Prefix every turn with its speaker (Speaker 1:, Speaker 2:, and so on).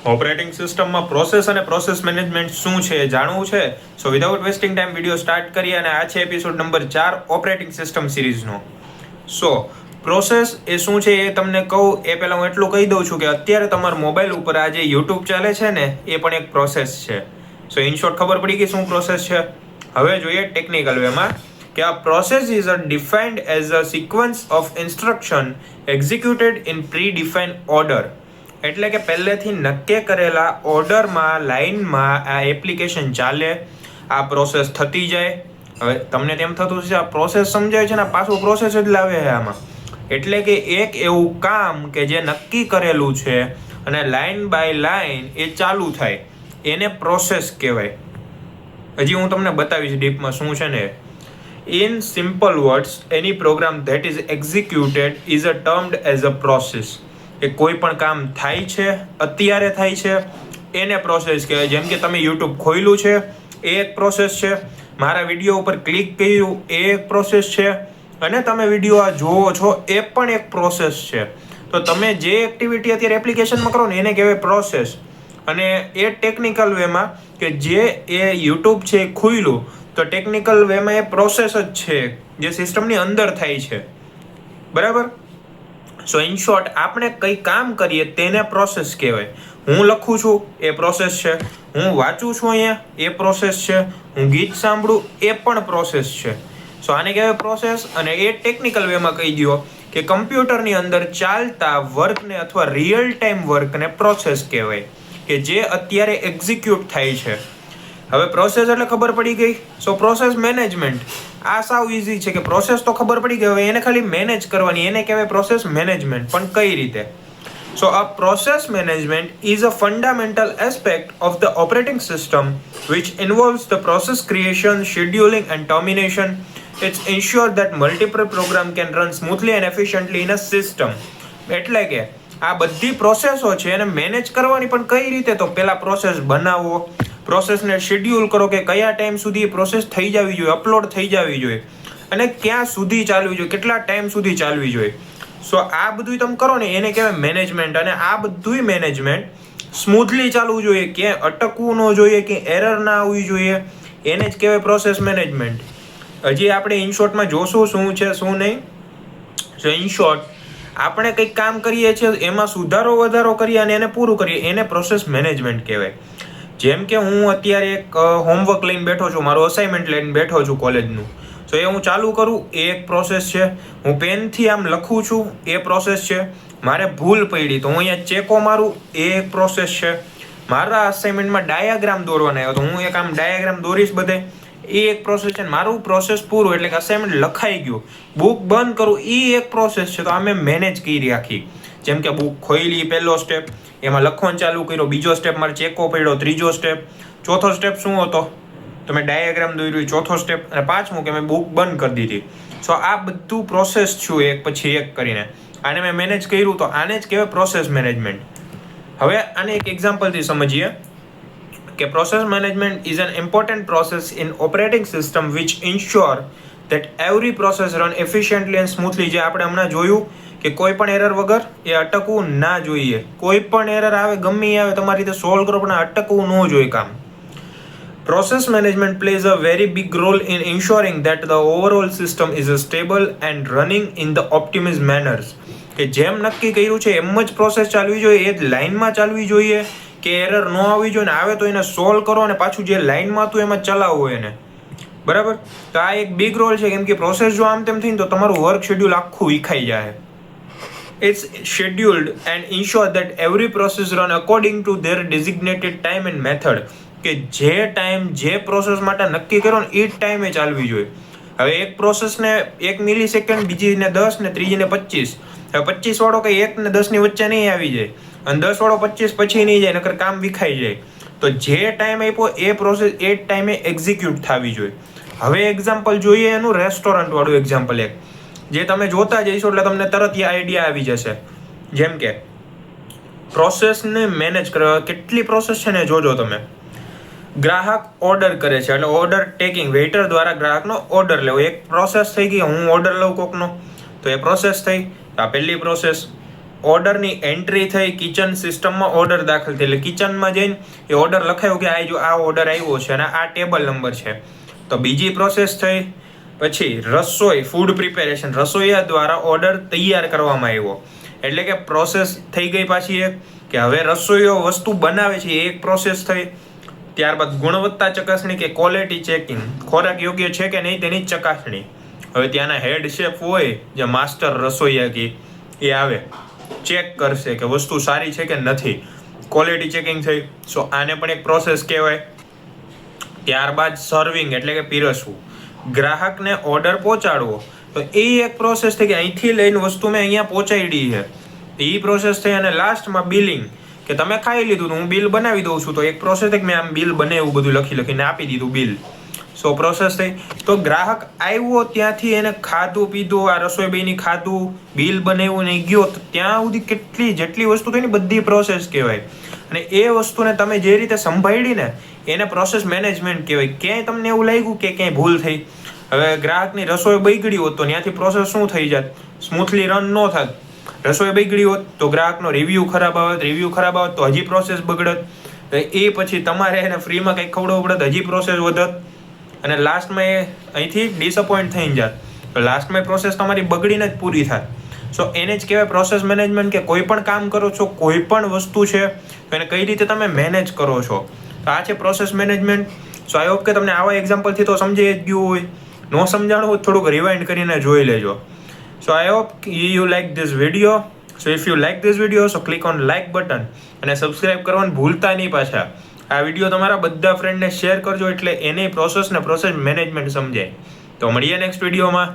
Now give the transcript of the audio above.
Speaker 1: Operating સિસ્ટમમાં process અને process management શું છે એ જાણવું છે. So without wasting time video start કરીએ અને આ છે એપિસોડ નંબર 4 ઓપરેટિંગ સિસ્ટમ સિરીઝનો. સો પ્રોસેસ એ શું છે એ તમને કહું એ પહેલાં હું એટલું કહી દઉં છું કે અત્યારે તમારા મોબાઈલ ઉપર આ જે યુટ્યુબ ચાલે છે ને એ પણ એક પ્રોસેસ છે. સો ઇન શોર્ટ ખબર પડી ગઈ શું પ્રોસેસ છે. હવે જોઈએ ટેકનિકલ વેમાં કે આ process is defined as a sequence of instruction executed in pre defined order. એટલે કે પહેલેથી નક્કી કરેલા ઓર્ડરમાં લાઇનમાં આ એપ્લિકેશન ચાલે, આ પ્રોસેસ થતી જાય. હવે તમને તેમ થતું છે આ પ્રોસેસ સમજાય છે ને પાછું પ્રોસેસ જ લાવે છે આમાં. એટલે કે એક એવું કામ કે જે નક્કી કરેલું છે અને લાઇન બાય લાઇન એ ચાલુ થાય એને પ્રોસેસ કહેવાય. હજી હું તમને બતાવીશ ડીપમાં શું છે ને. In simple words, any program that is executed is termed as a process. એ કોઈ પણ કામ થાય છે, અત્યારે થાય છે, એને પ્રોસેસ કહેવાય. જેમ કે તમે યુટ્યુબ ખોલ્યું છે એ એક પ્રોસેસ છે, મારા વિડીયો ઉપર ક્લિક કર્યું એ એક પ્રોસેસ છે, અને તમે વિડીયો આ જોવો છો એ પણ એક પ્રોસેસ છે. તો તમે જે એક્ટિવિટી અત્યારે એપ્લિકેશનમાં કરો ને એને કહેવાય પ્રોસેસ. અને એ ટેકનિકલ વેમાં કે જે એ યુટ્યુબ છે એ ખુલ્યું તો ટેકનિકલ વેમાં એ પ્રોસેસ જ છે જે સિસ્ટમની અંદર થાય છે. બરાબર. સો ઇન શોર્ટ આપણે કંઈ કામ કરીએ તેને પ્રોસેસ કહેવાય. હું લખું છું એ પ્રોસેસ છે, હું વાંચું છું અહીંયા એ પ્રોસેસ છે, હું ગીત સાંભળું એ પણ પ્રોસેસ છે. સો આને કહેવાય પ્રોસેસ. અને એ ટેકનિકલ વેમાં કહી દો કે કમ્પ્યુટરની અંદર ચાલતા વર્કને અથવા રિયલ ટાઈમ વર્કને પ્રોસેસ કહેવાય કે જે અત્યારે એક્ઝિક્યુટ થાય છે. હવે પ્રોસેસ એટલે ખબર પડી ગઈ. સો પ્રોસેસ મેનેજમેન્ટ આ સાવ ઇઝી છે કે પ્રોસેસ તો ખબર પડી ગઈ, હવે એને ખાલી મેનેજ કરવાની, એને કહેવાય પ્રોસેસ મેનેજમેન્ટ. પણ કઈ રીતે? સો a process management is a fundamental aspect of the operating system which involves the process creation, scheduling and termination. It ensures that multiple program can run smoothly and efficiently in a system. એટલે કે આ બધી પ્રોસેસો છે એને manage કરવાની. પણ કઈ રીતે? તો પહેલા પ્રોસેસ બનાવો, પ્રોસેસને શેડ્યુલ કરો કે કયા ટાઈમ સુધી પ્રોસેસ થઈ જવી જોઈએ, અપલોડ થઈ જવી જોઈએ, અને ક્યાં સુધી ચાલવી જોઈએ, કેટલા ટાઈમ સુધી ચાલવી જોઈએ. સો આ બધું તમે કરો ને એને કહેવાય મેનેજમેન્ટ. અને આ બધું મેનેજમેન્ટ સ્મૂથલી ચાલવું જોઈએ, ક્યાંય અટકવું ન જોઈએ, ક્યાંય એરર ના આવવી જોઈએ, એને જ કહેવાય પ્રોસેસ મેનેજમેન્ટ. હજી આપણે ઇન શોર્ટમાં જોશું શું છે શું નહીં. સો ઇન શોર્ટ આપણે કંઈક કામ કરીએ છીએ એમાં સુધારો વધારો કરીએ અને એને પૂરું કરીએ એને પ્રોસેસ મેનેજમેન્ટ કહેવાય. જેમ કે હું અત્યારે એક હોમવર્ક લઈને બેઠો છું, મારું અસાઇનમેન્ટ લઈને બેઠો છું કોલેજનું. તો એ હું ચાલુ કરું એ એક પ્રોસેસ છે. હું પેનથી આમ લખું છું એ પ્રોસેસ છે. મારે ભૂલ પડી તો હું અહીંયા ચેકો મારું એ એક પ્રોસેસ છે. મારા અસાઇનમેન્ટમાં ડાયાગ્રામ દોરવાના આવ્યો તો હું એક આમ ડાયાગ્રામ દોરીશ બધે એ એક પ્રોસેસ છે. મારું પ્રોસેસ પૂરું એટલે કે અસાઇનમેન્ટ લખાઈ ગયું, બુક બંધ કરું એ એક પ્રોસેસ છે. તો આ મેં મેનેજ કરી રાખી. જેમ કે બુક ખોલી પહેલો સ્ટેપ, એમાં લખવાનું ચાલુ કર્યો, બીજો સ્ટેપ મારે ચેકો પડ્યો, ત્રીજો સ્ટેપ, ચોથો સ્ટેપ શું હતો તો મેં ડાયાગ્રામ દોર્યું, ચોથો સ્ટેપ, અને પાંચમું કે મેં બુક બંધ કરી દીધી. સો આ બધું પ્રોસેસ છું એક પછી એક કરીને. આને મેં મેનેજ કર્યું તો આને જ કહેવાય પ્રોસેસ મેનેજમેન્ટ. હવે આને એક એક્ઝામ્પલથી સમજીએ કે process management is an important process in operating system which ensure that every process run efficiently and smoothly. જે આપણે હમણાં જોયું કે કોઈ પણ એરર વગર એ અટકવું ના જોઈએ. કોઈ પણ એરર આવે ગમે એ આવે તમારી રીતે સોલ્વ કરો પણ અટકવું ન જોઈએ કામ. Process management plays a very big role in ensuring that the overall system is stable and running in the optimized manners. કે જેમ નક્કી કર્યું છે એમ જ પ્રોસેસ ચાલવી જોઈએ, એ જ લાઇનમાં ચાલવી જોઈએ, કે એરર ન આવવી જોઈએ, ને આવે તો એને સોલ્વ કરો અને પાછું જે લાઇનમાં હતું એમાં ચલાવવો એને. બરાબર. તો આ એક બિગ રોલ છે કેમ કે પ્રોસેસ જો આમ તેમ થઈને તો તમારું વર્ક શેડ્યુલ આખું વિખાઈ જાય. It's scheduled and ensure that every process run according to their designated time and method. કે જે ટાઈમ જે પ્રોસેસ માટે નક્કી કર્યો ને એ જ ટાઈમે ચાલવી જોઈએ. હવે એક પ્રોસેસને 1 મિલીસેકન્ડ, બીજીને 10 ને ત્રીજીને 25. હવે 25 વાળો કંઈ 1 ને 10 ની વચ્ચે નહીં આવી જાય અને 10 વાળો 25 પછી નહીં જાય, નકર કામ વિખાઈ જાય. તો જે ટાઈમ આપ્યો એ પ્રોસેસ એ જ ટાઈમે એક્ઝિક્યુટ થવી જોઈએ. હવે એક્ઝામ્પલ જોઈએ એનું રેસ્ટોરન્ટ વાળું એક્ઝામ્પલ એક, જે તમે જોતા જઈશો એટલે તમને તરત એ આઈડિયા આવી જશે. જેમ કે પ્રોસેસને મેનેજ કરવા કેટલી પ્રોસેસ છે ને જોજો તમે. ગ્રાહક ઓર્ડર કરે છે એટલે ઓર્ડર ટેકિંગ, વેઇટર દ્વારા ગ્રાહકનો ઓર્ડર લેવો, એક પ્રોસેસ થઈ ગઈ. હું ઓર્ડર લઉં કોકનો તો એ પ્રોસેસ થઈ, આ પહેલી પ્રોસેસ. ઓર્ડરની એન્ટ્રી થઈ, કિચન સિસ્ટમમાં ઓર્ડર દાખલ થઈ, એટલે કિચનમાં જઈને એ ઓર્ડર લખાયો કે આ જો આ ઓર્ડર આવ્યો છે અને આ ટેબલ નંબર છે. તો બીજી પ્રોસેસ થઈ. પછી રસોઈ, ફૂડ પ્રિપેરેશન, રસોઈયા દ્વારા ઓર્ડર તૈયાર કરવામાં આવ્યો. એટલે કે પ્રોસેસ થઈ ગઈ પાછી એક કે હવે રસોઈયો વસ્તુ બનાવે છે એ એક પ્રોસેસ થઈ. ત્યારબાદ ગુણવત્તા ચકાસણી કે ક્વોલિટી ચેકિંગ, ખોરાક યોગ્ય છે કે નહીં તેની ચકાસણી. હવે ત્યાંના હેડ શેફ હોય જે માસ્ટર રસોઈયા કે એ આવે, ચેક કરશે કે વસ્તુ સારી છે કે નથી. ક્વોલિટી ચેકિંગ થઈ. સો આને પણ એક પ્રોસેસ કહેવાય. ત્યારબાદ સર્વિંગ એટલે કે પીરસવું, ગ્રાહકને ઓર્ડર પહોંચાડવો. તો એ એક પ્રોસેસ થઈ કે અહીંથી લઈને વસ્તુ મેં અહીંયા પહોંચાડી છે, એ પ્રોસેસ થઈ. અને લાસ્ટમાં બિલિંગ કે તમે ખાઈ લીધું તો હું બિલ બનાવી દઉં છું. તો એક પ્રોસેસ થઈ કે મેં આમ બિલ બનાવ્યું, બધું લખીને આપી દીધું બિલ. સો પ્રોસેસ થઈ. તો ગ્રાહક આવ્યો ત્યાંથી એને ખાધું પીધું, આ રસોઈ બની ખાધું, બિલ બનાવ્યું ને ગયો, તો ત્યાં સુધી જેટલી વસ્તુ થઈ ને બધી પ્રોસેસ કહેવાય. અને એ વસ્તુને તમે જે રીતે સંભાળી ને એને પ્રોસેસ મેનેજમેન્ટ કહેવાય. ક્યાંય તમને એવું લાગ્યું કે ક્યાંય ભૂલ થઈ, હવે ગ્રાહકની રસોઈ બગડી હોત તો ત્યાંથી પ્રોસેસ શું થઈ જાત, સ્મૂથલી રન ન થાત. રસોઈ બગડી હોત તો ગ્રાહકનો રિવ્યૂ ખરાબ આવત, તો હજી પ્રોસેસ બગડત. એ પછી તમારે એને ફ્રીમાં કંઈક ખવડાવવું પડત, હજી પ્રોસેસ વધત. અને લાસ્ટમાં એ અહીંથી ડિસઅપોઇન્ટ થઈને જાત. તો લાસ્ટમાં પ્રોસેસ તમારી બગડીને જ પૂરી થાય. સો એને જ કહેવાય પ્રોસેસ મેનેજમેન્ટ. કે કોઈ પણ કામ કરો છો, કોઈ પણ વસ્તુ છે તો એને કઈ રીતે તમે મેનેજ કરો છો. તો આ છે process management. So I hope કે તમને આવા એક્ઝામ્પલથી તો સમજાઈ જ ગયું હોય. ન સમજાણું હોય થોડુંક રિવાઇન્ડ કરીને જોઈ લેજો. So I hope you like this video. So if you like this video, so click on like button અને સબસ્ક્રાઇબ કરવાનું ભૂલતા નહીં પાછા. આ વિડીયો તમારા બધા ફ્રેન્ડને શેર કરજો એટલે એને પ્રોસેસ મેનેજમેન્ટ સમજાય. તો મળીએ નેક્સ્ટ વિડીયોમાં.